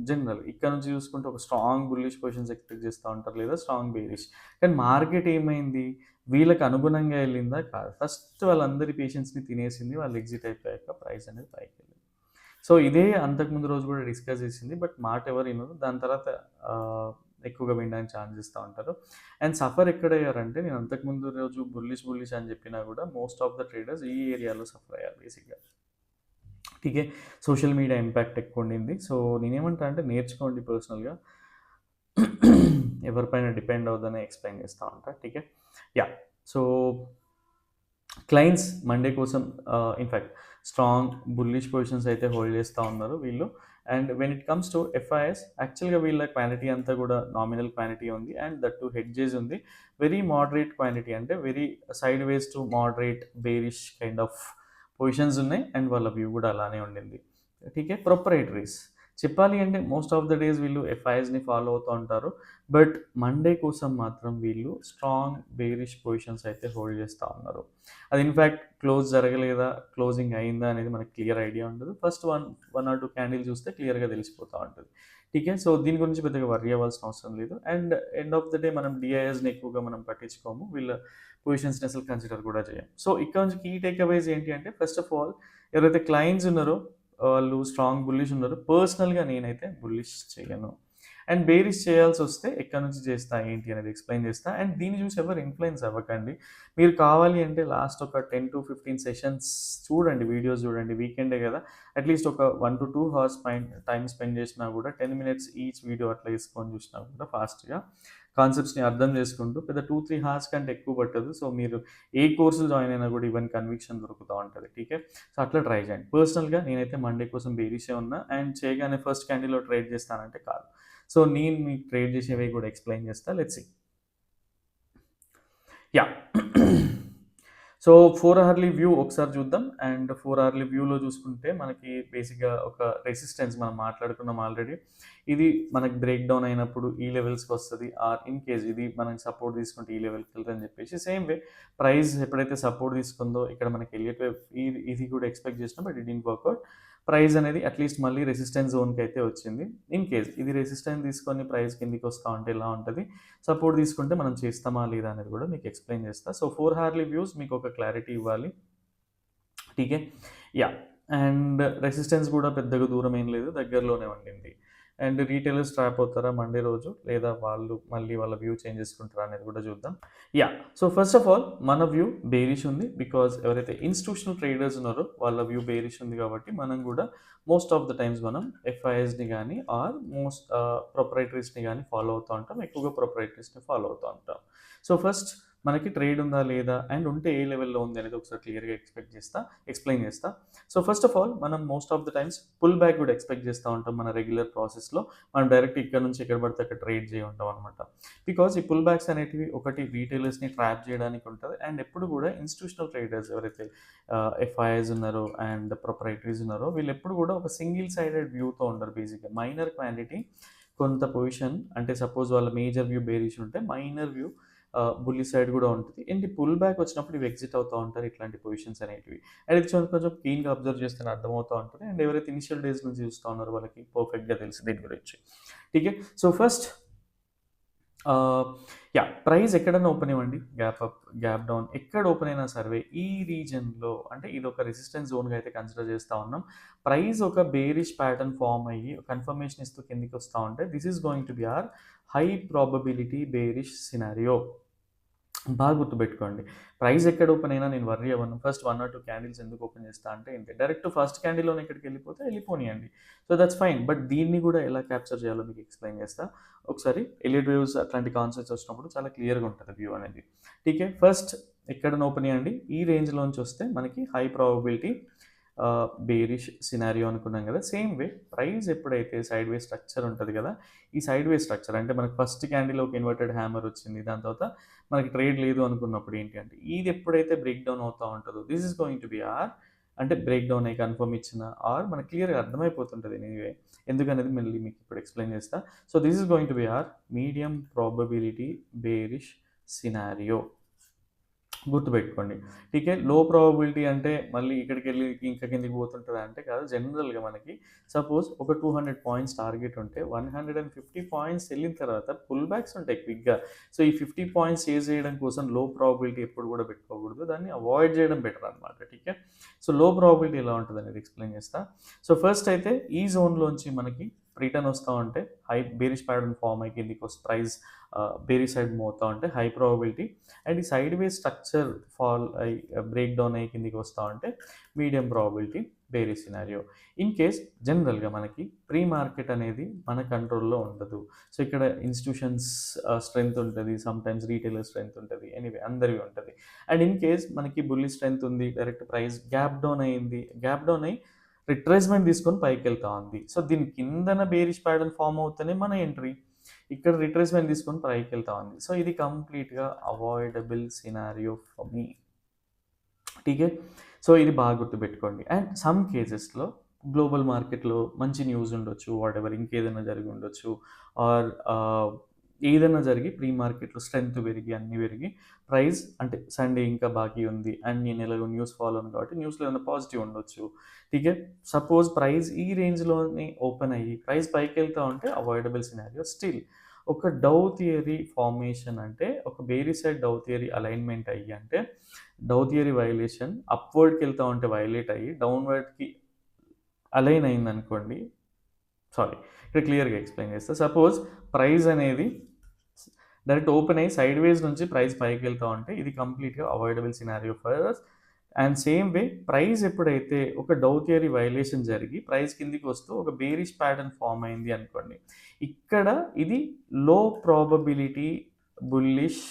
Speaker 1: జనరల్ ఇక్కడ నుంచి చూసుకుంటే ఒక స్ట్రాంగ్ బుల్లిష్ పొజిషన్స్ ఎక్స్పెక్ట్ చేస్తూ ఉంటారు, లేదా స్ట్రాంగ్ బేరిష్. కానీ మార్కెట్ ఏమైంది, వీళ్ళకి అనుగుణంగా వెళ్ళిందా కాదు. ఫస్ట్ వాళ్ళందరి పేషెన్స్ని తినేసింది. వాళ్ళు ఎగ్జిట్ అయిపోయాక ప్రైస్ అనేది పైకి వెళ్ళింది. సో ఇదే అంతకుముందు రోజు కూడా డిస్కస్ చేసింది, బట్ మాట ఎవరు వినరు. దాని తర్వాత ఎక్కువగా వినడానికి ఛాన్స్ ఇస్తూ ఉంటారు. అండ్ సఫర్ ఎక్కడయ్యారంటే నేను అంతకుముందు రోజు బుల్లిష్ అని చెప్పినా కూడా మోస్ట్ ఆఫ్ ద ట్రేడర్స్ ఈ ఏరియాలో సఫర్ అయ్యారు బేసిక్గా. ఠీకే. సోషల్ మీడియా ఇంపాక్ట్ ఎక్కువ ఉండింది. సో నేనేమంటా అంటే నేర్చుకోండి పర్సనల్గా, ఎవరిపైన డిపెండ్ అవుతుందని ఎక్స్ప్లెయిన్ చేస్తూ ఉంటా. ఠీకే. యా. సో క్లయింట్స్ మండే కోసం ఇన్ఫ్యాక్ట్ స్ట్రాంగ్ బుల్లిష్ పొజిషన్స్ అయితే హోల్డ్ చేస్తూ ఉన్నారు వీళ్ళు. And when it comes to FIs actually వీళ్ళ క్వాంటిటీ అంతా కూడా నామినల్ క్వాంటిటీ ఉంది. అండ్ దట్ టు హెడ్జెస్ ఉంది. వెరీ మోడరేట్ క్వాంటిటీ అంటే very sideways to moderate bearish kind of positions ఉన్నాయి. అండ్ వాళ్ళ వ్యూ కూడా అలానే ఉండింది. ఠీకే. ప్రొపరేటరీస్ చెప్పాలి అంటే మోస్ట్ ఆఫ్ ద డేస్ వీళ్ళు ఎఫ్ఐఎస్ని ఫాలో అవుతూ ఉంటారు. బట్ మండే కోసం మాత్రం వీళ్ళు స్ట్రాంగ్ బేరిష్ పొజిషన్స్ అయితే హోల్డ్ చేస్తూ ఉన్నారు. అది ఇన్ఫ్యాక్ట్ క్లోజ్ జరగలేదా, క్లోజింగ్ అయిందా అనేది మనకు క్లియర్ ఐడియా ఉండదు. ఫస్ట్ వన్ ఆర్ 2 క్యాండిల్ చూస్తే క్లియర్గా తెలిసిపోతూ ఉంటుంది. ఠీకే. సో దీని గురించి పెద్దగా వర్రీ అవ్వాల్సిన అవసరం లేదు. And end of the day మనం డిఐఎస్ని ఎక్కువగా మనం పట్టించుకోము, వీళ్ళ పొజిషన్స్ని అసలు కన్సిడర్ కూడా చేయం. సో ఇక్కడ నుంచి కీ టేక్ అవేస్ ఏంటి అంటే ఫస్ట్ ఆఫ్ ఆల్ ఎవరైతే క్లయింట్స్ ఉన్నారో వాళ్ళు స్ట్రాంగ్ బుల్లిష్ ఉన్నారు. పర్సనల్‌గా నేనైతే బుల్లిష్ చేయను. అండ్ బేరిష్ చేయాల్సొస్తే ఎక్కడి నుంచి చేస్తా, ఏంటి అనేది ఎక్స్‌ప్లెయిన్ చేస్తా. అండ్ దీన్ని చూసి ఎవరు ఇన్‌ఫ్లుయెన్స్ అవ్వకండి. మీరు కావాలి అంటే లాస్ట్ ఒక 10-15 సెషన్స్ చూడండి, వీడియోస్ చూడండి. వీకెండే కదా! అట్‌లీస్ట్ ఒక 1-2 హవర్స్ టైమ్ స్పెండ్ చేసినా కూడా 10 మినిట్స్ ఈచ్ వీడియో అట్లా ఏసుకొని చూసినా కూడా ఫాస్ట్‌గా కాన్సెప్ట్స్‌ని అర్థం చేసుకుంటూ పెద్ద 2-3 హవర్స్ కంటే ఎక్కువ పట్టదు. సో, మీరు ఏ కోర్సులు జాయిన్ అయినా కూడా ఈవెన్ కన్విక్షన్ దొరుకుతా ఉంటది. ఠీకే. సో, అట్లా ట్రై చేయండి. పర్సనల్‌గా నేనైతే మండే కోసం బేరిషే ఉన్నా. అండ్ చేయగానే ఫస్ట్ క్యాండిల్‌లో ట్రేడ్ చేస్తానంటే కాదు. సో, నేను మీకు ట్రేడ్ చేసేవి కూడా ఎక్స్‌ప్లెయిన్ చేస్తా. Let's see. Yeah! So, 4 hourly view ఒకసారి చూద్దాం. అండ్ 4 అవర్లీ వ్యూలో చూసుకుంటే మనకి బేసిక్‌గా ఒక రెసిస్టెన్స్ మనం మాట్లాడుకున్నాం ఆల్రెడీ. ఇది మనకి బ్రేక్ డౌన్ అయినప్పుడు ఈ లెవెల్స్‌కొస్తది. ఆర్ ఇన్ కేస్ ఇది మనకి సపోర్ట్ తీసుకుంటే ఈ లెవెల్‌కెళ్తదని చెప్పేసి సేమ్ వే ప్రైస్ ఎప్పుడైతే సపోర్ట్ తీసుకుందో ఇక్కడ మనకి ఎలియట్ వేవ్ ఇది కూడా ఎక్స్‌పెక్ట్ చేసినాం. But it didn't work out. Price అనేది అట్‌లీస్ట్ మళ్ళీ రెసిస్టెన్స్ జోన్‌కైతే వచ్చింది. ఇన్ కేస్ ఇది రెసిస్టెన్స్ తీసుకొని ప్రైస్ కిందకొస్తా ఉంటే ఎలా ఉంటది? సపోర్ట్ తీసుకుంటే మనం చేస్తామా లేదా అనేది కూడా మీకు ఎక్స్‌ప్లెయిన్ చేస్తా. సో, 4 హార్లీ వ్యూస్ మీకు ఒక క్లారిటీ ఇవ్వాలి. ఠీకే. యాహ్! అండ్ రెసిస్టెన్స్ కూడా పెద్దగా దూరం ఏం లేదు. దగ్గరలోనే ఉండింది. అండ్ రీటైలర్స్ ట్రాప్ అవుతారా మండే రోజు? లేదా వాళ్ళు మళ్ళీ వాళ్ళ వ్యూ చేంజ్ చేసుకుంటారా అనేది కూడా చూద్దాం. Yeah! So, first of all మన వ్యూ బేరిష్ ఉంది. బికాజ్ ఎవరైతే ఇన్‌స్టిట్యూషనల్ ట్రేడర్స్ ఉన్నారో వాళ్ళ వ్యూ బేరిష్ ఉంది కాబట్టి మనం కూడా మోస్ట్ ఆఫ్ ద టైమ్స్ మనం ఎఫ్ఐఎస్‌ని గానీ ఆర్ ప్రొప్రైటరీస్‌ని గానీ ఫాలో అవుతా ఉంటాం. ఎక్కువగా ప్రొప్రైటరీస్‌ని ఫాలో అవుతా ఉంటాం. సో, ఫస్ట్ మనకి ట్రేడ్ ఉందా లేదా? అండ్ ఉంటే ఏ లెవెల్‌లో ఉంది అనేది ఒకసారి క్లియర్‌గా ఎక్స్‌ప్లెయిన్ చేస్తా. సో, ఫస్ట్ ఆఫ్ ఆల్ మనం most of the times pull back కూడా ఎక్స్‌పెక్ట్ చేస్తా ఉంటాం మన రెగ్యులర్ ప్రాసెస్‌లో. మనం డైరెక్ట్ ఇక్కడ నుంచి ఎక్కడ పడితే అక్కడ ట్రేడ్ చేయమంటాం అనమాట. బికాజ్ ఈ పుల్ బ్యాక్స్ అనేటివి ఒకటి రీటైలర్స్‌ని ట్రాప్ చేయడానికి ఉంటది. అండ్ ఎప్పుడు కూడా ఇన్‌స్టిట్యూషనల్ ట్రేడర్స్ ఎవరైతే ఎఫ్ఐఐస్ ఉన్నారో అండ్ ప్రొప్రైటరీస్ ఉన్నారో వీళ్ళెప్పుడు కూడా ఒక సింగిల్ సైడెడ్ వ్యూతో ఉండరు బేసిక్‌గా. మైనర్ క్వాంటిటీ కొంత పొజిషన్ అంటే సపోజ్ వాళ్ళ మేజర్ వ్యూ బేరిష్ ఉంటే మైనర్ వ్యూ బుల్లి సైడ్ కూడా ఉంటది. అండ్ ఈ పుల్ బ్యాక్ వచ్చినప్పుడు ఇవి ఎగ్జిట్ అవుతా ఉంటారు ఇట్లాంటి పొజిషన్స్ అనేటివి. అండ్ ఇది కొంచెం క్లీన్‌గా అబ్జర్వ్ చేస్తేనే అర్థమవుతా ఉంటది. అండ్ ఎవరైతే ఇనిషియల్ డేస్ నుంచి చూస్తా ఉన్నారో వాళ్ళకి పర్ఫెక్ట్‌గా తెలుసు దీని గురించి. ఠీకే. సో, ఫస్ట్ ఆహ్, యాహ్! ప్రైస్ ఎక్కడన్నా ఓపెన్ అవ్వండి. గ్యాప్ అప్, గ్యాప్ డౌన్ ఎక్కడ ఓపెన్ అయినా సరే ఈ రీజియన్‌లో అంటే ఇదొక రెసిస్టెన్స్ జోన్‌గా అయితే కన్సిడర్ చేస్తా ఉన్నాం. ప్రైస్ ఒక బేరిష్ ప్యాటర్న్ ఫార్మ్ అయ్యి కన్ఫర్మేషన్ ఇస్తూ కిందకొస్తా ఉంటే this is going to be our high probability bearish scenario. బాగా గుర్తుపెట్టుకోండి. ప్రైస్ ఎక్కడ ఓపెన్ అయినా నేను వర్రీ అవ్వను. ఫస్ట్ 1 ఆర్ 2 క్యాండిల్స్ ఎందుకు ఓపెన్ చేస్తా అంటే ఇంతే. డైరెక్ట్ ఫస్ట్ క్యాండిల్‌లోనే ఎక్కడికెళ్ళిపోతే వెళ్ళిపోనియండి. So, that's fine. బట్ దీన్ని కూడా ఎలా క్యాప్చర్ చేయాలో మీకు ఎక్స్‌ప్లెయిన్ చేస్తా. ఒకసారి ఎలియట్ వేవ్స్ అట్లాంటి కాన్సెప్ట్స్ వచ్చినప్పుడు చాలా క్లియర్‌గా ఉంటది వ్యూ అనేది. ఠీకే. ఫస్ట్ ఎక్కడైనా ఓపెన్ చేయండి. ఈ రేంజ్‌లోంచి వస్తే మనకి హై ప్రాబబిలిటీ బేరిష్ సినారియో అనుకున్నాం కదా! సేమ్ వే ప్రైస్ ఎప్పుడైతే సైడ్‌వే స్ట్రక్చర్ ఉంటది కదా! ఈ సైడ్‌వే స్ట్రక్చర్ అంటే మనకు ఫస్ట్ క్యాండిల్‌లో ఒక ఇన్వర్టెడ్ హ్యామర్ వచ్చింది. దాని తర్వాత మనకి ట్రేడ్ లేదు అనుకున్నప్పుడు ఏంటి అంటే ఇది ఎప్పుడైతే బ్రేక్ డౌన్ అవుతా ఉంటదో this is going to be or అంటే బ్రేక్ డౌన్ అయ్యి కన్ఫర్మ్ ఇచ్చిన ఆర్ మనకు క్లియర్‌గా అర్థమైపోతుంటది ఎనీవే. ఎందుకనేది మళ్ళీ మీకు ఇప్పుడు ఎక్స్‌ప్లెయిన్ చేస్తా. So, this is going to be are medium probability bearish scenario. గుర్తుపెట్టుకోండి. టీకే. లో ప్రాబబిలిటీ అంటే మళ్ళీ ఇక్కడికెళ్ళి ఇంకా కిందకి పోతుంటదా అంటే కాదు. జనరల్‌గా మనకి సపోజ్ ఒక 200 పాయింట్స్ టార్గెట్ ఉంటే 150 పాయింట్స్ ఎళ్ళిన తర్వాత పుల్ బ్యాక్స్ ఉంటాయి క్విక్‌గా. సో, ఈ 50 పాయింట్స్ చేజ్ చేయడం కోసం లో ప్రాబబిలిటీ ఎప్పుడు కూడా పెట్టుకోకూడదు. దాన్ని అవాయిడ్ చేయడం బెటర్ అనమాట. టీకే. సో, లో ప్రాబబిలిటీ ఎలా ఉంటదనేది ఎక్స్‌ప్లెయిన్ చేస్తా. సో, ఫస్ట్ అయితే ఈ జోన్‌లోంచి మనకి రిటర్న్ వస్తా ఉంటే హై బేరిష్ ప్యాటర్న్ ఫార్మ్ అయ్యి కిందకి ప్రైస్ బేరిష్ సైడ్ మూవ్ అవుతా ఉంటే హై ప్రాబబిలిటీ. అండ్ ఈ సైడ్ వే స్ట్రక్చర్ ఫాల్ అయ్యి బ్రేక్ డౌన్ అయ్యి కిందికి వస్తా ఉంటే medium probability bearish scenario. In case జనరల్‌గా మనకి ప్రీ మార్కెట్ అనేది మన కంట్రోల్‌లో ఉండదు. సో, ఇక్కడ ఇన్‌స్టిట్యూషన్స్ స్ట్రెంత్ ఉంటది. సమ్‌టైమ్స్ రిటైలర్ స్ట్రెంత్ ఉంటది. ఎనీవే అందరివి ఉంటది. అండ్ ఇన్ కేస్ మనకి బుల్లి స్ట్రెంత్ ఉంది. డైరెక్ట్ ప్రైస్ గ్యాప్ డౌన్ అయింది. గ్యాప్ డౌన్ అయ్యి రిట్రేస్‌మెంట్ తీసుకొని పైకెళ్తా ఉంది. సో, దీని కిందన బేరిష్ ప్యాటర్న్ ఫార్మ్ అవుతేనే మన ఎంట్రీ. ఇక్కడ రిట్రేస్‌మెంట్ తీసుకొని పైకెళ్తా ఉంది. సో, ఇది కంప్లీట్‌గా అవాయిడబుల్ సినారియో ఫర్ మీ. ఠీకే. సో, ఇది బాగా గుర్తుపెట్టుకోండి. అండ్ సమ్ కేసెస్‌లో గ్లోబల్ మార్కెట్‌లో మంచి న్యూస్ ఉండొచ్చు. వాటెవర్ ఇంకేదైనా జరిగి ఉండొచ్చు. ఆర్ ఏదైనా జరిగి ప్రీ మార్కెట్‌లో స్ట్రెంత్ పెరిగి అన్నీ పెరిగి ప్రైస్ అంటే సండే ఇంకా బాకీ ఉంది. అండ్ నేను ఎలాగో న్యూస్ ఫాలో అవ్వను కాబట్టి న్యూస్‌లో ఏమైనా పాజిటివ్ ఉండొచ్చు. ఠీకే. సపోజ్ ప్రైస్ ఈ రేంజ్‌లోనే ఓపెన్ అయ్యి ప్రైస్ పైకెళ్తా ఉంటే అవాయిడబుల్ సినారియో. స్టిల్ ఒక డౌ థియరీ ఫార్మేషన్ అంటే ఒక బేరి సైడ్ డౌ థియరీ అలైన్‌మెంట్ అయ్యి అంటే డౌ థియరీ వయలేషన్ అప్‌వర్డ్‌కి వెళ్తా ఉంటే వయలేట్ అయ్యి డౌన్‌వర్డ్‌కి అలైన్ అయిందనుకోండి, సారీ ఇక్కడ క్లియర్గా ఎక్స్ప్లెయిన్ చేస్తా. సపోజ్ ప్రైస్ అనేది డైరెక్ట్ ఓపెన్ అయ్యి సైడ్ వేస్ నుంచి ప్రైస్ పైకి వెళ్తా ఉంటే ఇది కంప్లీట్గా avoidable scenario for us. And same way price ఎప్పుడైతే ఒక డౌ థియరీ వైలేషన్ జరిగి ప్రైస్ కిందికి వస్తూ ఒక బేరిష్ ప్యాటర్న్ ఫామ్ అయింది అనుకోండి, ఇక్కడ ఇది low probability bullish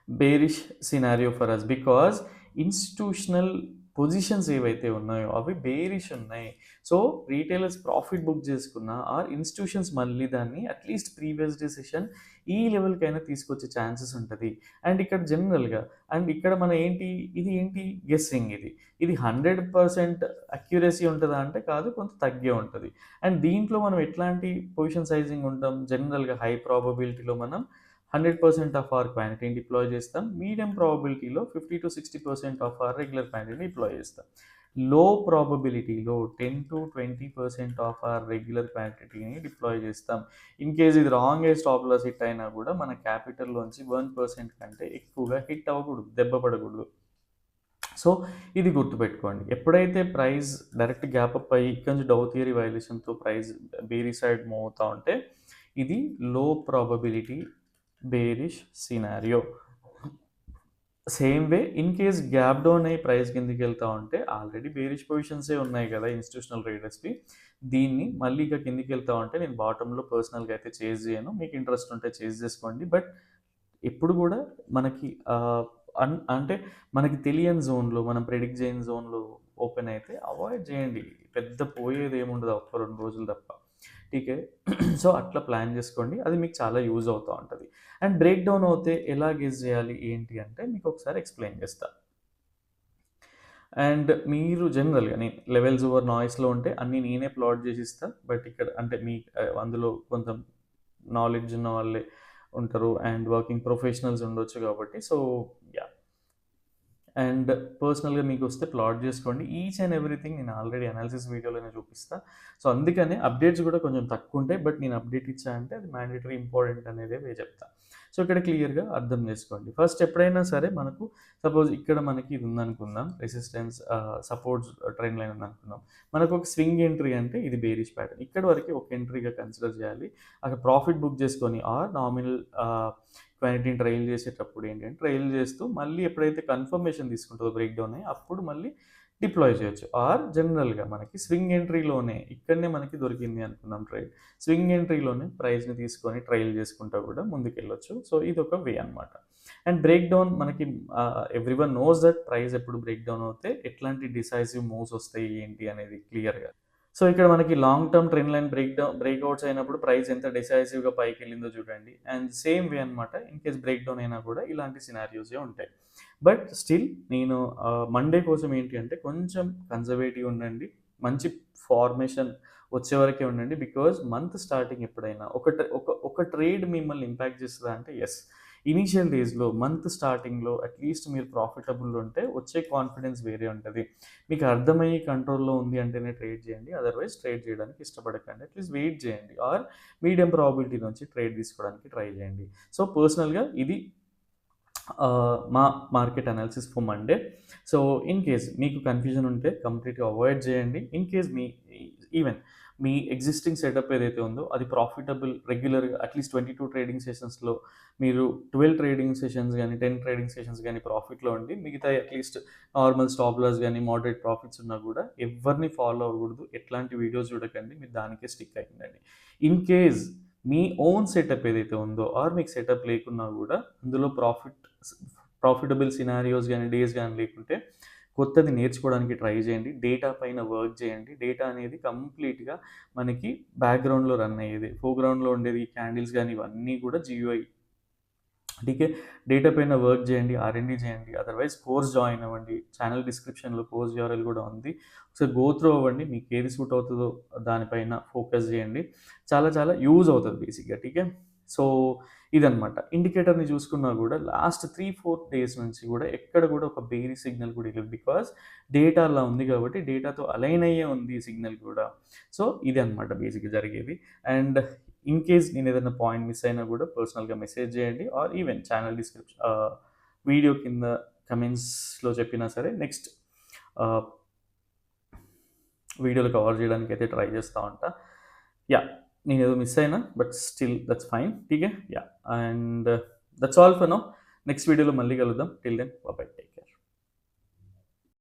Speaker 1: bearish scenario for us, because institutional positions ఏవైతే ఉన్నాయో అవి బేరిష్ ఉన్నాయి. సో రీటైలర్స్ ప్రాఫిట్ బుక్ చేసుకున్న ఆర్ ఇన్స్టిట్యూషన్స్ మళ్ళీ దాన్ని అట్లీస్ట్ ప్రీవియస్ డే సెషన్ ఈ లెవెల్కైనా తీసుకొచ్చే ఛాన్సెస్ ఉంటుంది. అండ్ ఇక్కడ జనరల్గా అండ్ ఇక్కడ మన ఏంటి గెస్సింగ్, ఇది 100% అక్యురసీ ఉంటుందా అంటే కాదు, కొంత తగ్గే ఉంటుంది. అండ్ దీంట్లో మనం ఎట్లాంటి పొజిషన్ సైజింగ్ ఉంటాం, జనరల్గా హై ప్రాబబిలిటీలో మనం 100% ఆఫ్ అవర్ క్వాంటిటీని డిప్లాయ్ చేస్తాం. మీడియం ప్రాబబిలిటీలో 50 to 60% ఆఫ్ అవర్ రెగ్యులర్ క్వాంటిటీని డిప్లాయ్ చేస్తాం. లో ప్రాబబిలిటీలో 10 to 20% ఆఫ్ అవర్ రెగ్యులర్ క్వాంటిటీని డిప్లాయ్ చేస్తాం. ఇన్ కేస్ ఇది రాంగ్ స్టాప్ లాస్ హిట్ అయినా కూడా మన క్యాపిటల్లోంచి 1% కంటే ఎక్కువగా హిట్ అవ్వకూడదు, దెబ్బ పడకూడదు. సో ఇది గుర్తుపెట్టుకోండి. ఎప్పుడైతే ప్రైస్ డైరెక్ట్ గ్యాప్ అప్ అయ్యి ఇక్కడ నుంచి డౌ థియరీ వైలేషన్తో ప్రైస్ బేరీ సైడ్ మూవ్ అవుతా ఉంటే ఇది low probability bearish scenario. Same way in case gap down అయ్యి ప్రైస్ కిందికి వెళ్తా ఉంటే ఆల్రెడీ బేరిష్ పొజిషన్సే ఉన్నాయి కదా ఇన్స్టిట్యూషనల్ ట్రేడర్స్కి, దీన్ని మళ్ళీ ఇక కిందికి వెళ్తా ఉంటే నేను బాటంలో పర్సనల్గా అయితే చేజ్ చేయను. మీకు ఇంట్రెస్ట్ ఉంటే చేజ్ చేసుకోండి. బట్ ఎప్పుడు కూడా మనకి అంటే మనకి తెలియని జోన్లో మనం ప్రెడిక్ట్ చేయని జోన్లో ఓపెన్ అయితే అవాయిడ్ చేయండి. పెద్ద పోయేది ఏముండదు ఒక్క 2 రోజులు తప్ప. టీకే సో అట్లా ప్లాన్ చేసుకోండి, అది మీకు చాలా యూజ్ అవుతూ ఉంటుంది. అండ్ బ్రేక్ డౌన్ అవుతే ఎలా గెస్ చేయాలి ఏంటి అంటే మీకు ఒకసారి ఎక్స్ప్లెయిన్ చేస్తా. అండ్ మీరు జనరల్గా నేను లెవెల్స్ ఓవర్ నాయిస్లో ఉంటే అన్నీ నేనే ప్లాట్ చేసి ఇస్తా. బట్ ఇక్కడ అంటే మీ అందులో కొంత నాలెడ్జ్ ఉన్న వాళ్ళే ఉంటారు అండ్ వర్కింగ్ ప్రొఫెషనల్స్ ఉండొచ్చు కాబట్టి సో యా. అండ్ పర్సనల్గా మీకు వస్తే ప్లాట్ చేసుకోండి. ఈచ్ అండ్ ఎవ్రీథింగ్ నేను ఆల్రెడీ అనాలిసిస్ వీడియోలోనే చూపిస్తాను. సో అందుకనే అప్డేట్స్ కూడా కొంచెం తక్కువ ఉంటాయి. బట్ నేను అప్డేట్ ఇచ్చా అంటే అది మ్యాండేటరీ ఇంపార్టెంట్ అనేది చెప్తా. సో ఇక్కడ క్లియర్గా అర్థం చేసుకోండి. ఫస్ట్ ఎప్పుడైనా సరే మనకు సపోజ్ ఇక్కడ మనకి ఇది ఉందనుకుందాం, రెసిస్టెన్స్ సపోర్ట్స్ ట్రెండ్ లైన్ ఉందనుకుందాం. మనకు ఒక స్వింగ్ ఎంట్రీ అంటే ఇది బేరిష్ ప్యాటర్న్, ఇక్కడ వరకు ఒక ఎంట్రీగా కన్సిడర్ చేయాలి. అక్కడ ప్రాఫిట్ బుక్ చేసుకొని ఆర్ నామినల్ క్వాంటిటీని ట్రైల్ చేసేటప్పుడు ఏంటంటే ట్రైల్ చేస్తూ మళ్ళీ ఎప్పుడైతే కన్ఫర్మేషన్ తీసుకుంటుందో బ్రేక్ డౌన్ అయ్యి అప్పుడు మళ్ళీ డిప్లాయ్ చేయొచ్చు. ఆర్ జనరల్గా మనకి స్వింగ్ ఎంట్రీలోనే ఇక్కడనే మనకి దొరికింది అనుకున్నాం ట్రైల్, స్వింగ్ ఎంట్రీలోనే ప్రైస్ని తీసుకొని ట్రైల్ చేసుకుంటూ కూడా ముందుకు వెళ్ళొచ్చు. సో ఇది ఒక వే అనమాట. అండ్ బ్రేక్ డౌన్ మనకి ఎవ్రీవన్ నోస్ దట్ ప్రైస్ ఎప్పుడు బ్రేక్ డౌన్ అవుతే ఎట్లాంటి డిసైసివ్ మూవ్స్ వస్తాయి ఏంటి అనేది క్లియర్గా. సో ఇక్కడ మనకి long term trend line breakouts అయినప్పుడు ప్రైస్ ఎంత డిసైసివ్గా పైకి వెళ్ళిందో చూడండి. అండ్ సేమ్ వే అనమాట ఇన్ కేస్ బ్రేక్ డౌన్ అయినా కూడా ఇలాంటి సినారియోసే ఉంటాయి. బట్ స్టిల్ నేను మండే కోసం ఏంటి అంటే కొంచెం కన్జర్వేటివ్ ఉండండి, మంచి ఫార్మేషన్ వచ్చే వరకే ఉండండి. బికాజ్ మంత్ స్టార్టింగ్ ఎప్పుడైనా ఒక ట్రేడ్ మిమ్మల్ని ఇంపాక్ట్ చేస్తుందా అంటే ఎస్. ఇనీషియల్ డేస్లో మంత్ స్టార్టింగ్లో అట్లీస్ట్ మీరు ప్రాఫిటబుల్ ఉంటే వచ్చే కాన్ఫిడెన్స్ వేరే ఉంటుంది. మీకు అర్థమయ్యి కంట్రోల్లో ఉంది అంటేనే ట్రేడ్ చేయండి, అదర్వైజ్ ట్రేడ్ చేయడానికి ఇష్టపడకండి. అట్లీస్ట్ వెయిట్ చేయండి ఆర్ మీడియం ప్రాబిలిటీ నుంచి ట్రేడ్ తీసుకోవడానికి ట్రై చేయండి. సో పర్సనల్గా ఇది మా market analysis for Monday. So in case మీకు కన్ఫ్యూజన్ ఉంటే కంప్లీట్గా అవాయిడ్ చేయండి. In case even me existing setup ఏదైతే ఉందో అది ప్రాఫిటబుల్ రెగ్యులర్గా అట్లీస్ట్ 22 ట్రేడింగ్ సెషన్స్లో మీరు 12 ట్రేడింగ్ సెషన్స్ కానీ 10 ట్రేడింగ్ సెషన్స్ కానీ ప్రాఫిట్లో ఉండి మిగతా అట్లీస్ట్ నార్మల్ స్టాప్ లాస్ కానీ మోడరేట్ ప్రాఫిట్స్ ఉన్నా కూడా ఎవరిని ఫాలో అవ్వకూడదు, ఎట్లాంటి వీడియోస్ చూడకండి, మీరు దానికే స్టిక్ అయ్యిందండి. In case me own setup ఏదైతే ఉందో ఆర్ మీకు సెటప్ లేకున్నా కూడా అందులో ప్రాఫిటబుల్ సినారియోస్ కానీ డేస్ కానీ లేకుంటే కొత్తది నేర్చుకోవడానికి ట్రై చేయండి. డేటా పైన వర్క్ చేయండి. డేటా అనేది కంప్లీట్గా మనకి బ్యాక్గ్రౌండ్లో రన్ అయ్యేది, ఫోర్గ్రౌండ్లో ఉండేది క్యాండిల్స్ కానీ ఇవన్నీ కూడా GUI. అందుకే డేటా పైన వర్క్ చేయండి, R&D చేయండి. అదర్వైజ్ కోర్స్ జాయిన్ అవ్వండి, ఛానల్ డిస్క్రిప్షన్లో కోర్స్ URL కూడా ఉంది, ఒకసారి గో త్రూ అవ్వండి. మీకు ఏది సూట్ అవుతుందో దానిపైన ఫోకస్ చేయండి, చాలా చాలా యూజ్ అవుతుంది బేసిక్గా. టీకే సో ఇదనమాట. ఇండికేటర్ని చూసుకున్నా కూడా లాస్ట్ 3-4 డేస్ నుంచి కూడా ఎక్కడ కూడా ఒక బేరీ సిగ్నల్ కూడా లేదు. బికాస్ డేటా అలా ఉంది కాబట్టి డేటాతో అలైన్ అయ్యే ఉంది ఈ సిగ్నల్ కూడా. సో ఇది అనమాట బేసిక్గా జరిగేది. అండ్ ఇన్ కేస్ నేను ఏదైనా పాయింట్ మిస్ అయినా కూడా పర్సనల్గా మెసేజ్ చేయండి or even channel description video కింద కమెంట్స్లో చెప్పినా సరే. నెక్స్ట్ వీడియోలు కవర్ చేయడానికి అయితే ట్రై చేస్తూ ఉంటా. యా, నేను ఏదో మిస్ అయినా బట్ స్టిల్ దట్స్ ఫైన్. ఠీకే. Yeah, and that's all for now. Next వీడియోలో మళ్ళీ కలుద్దాం. Till then by.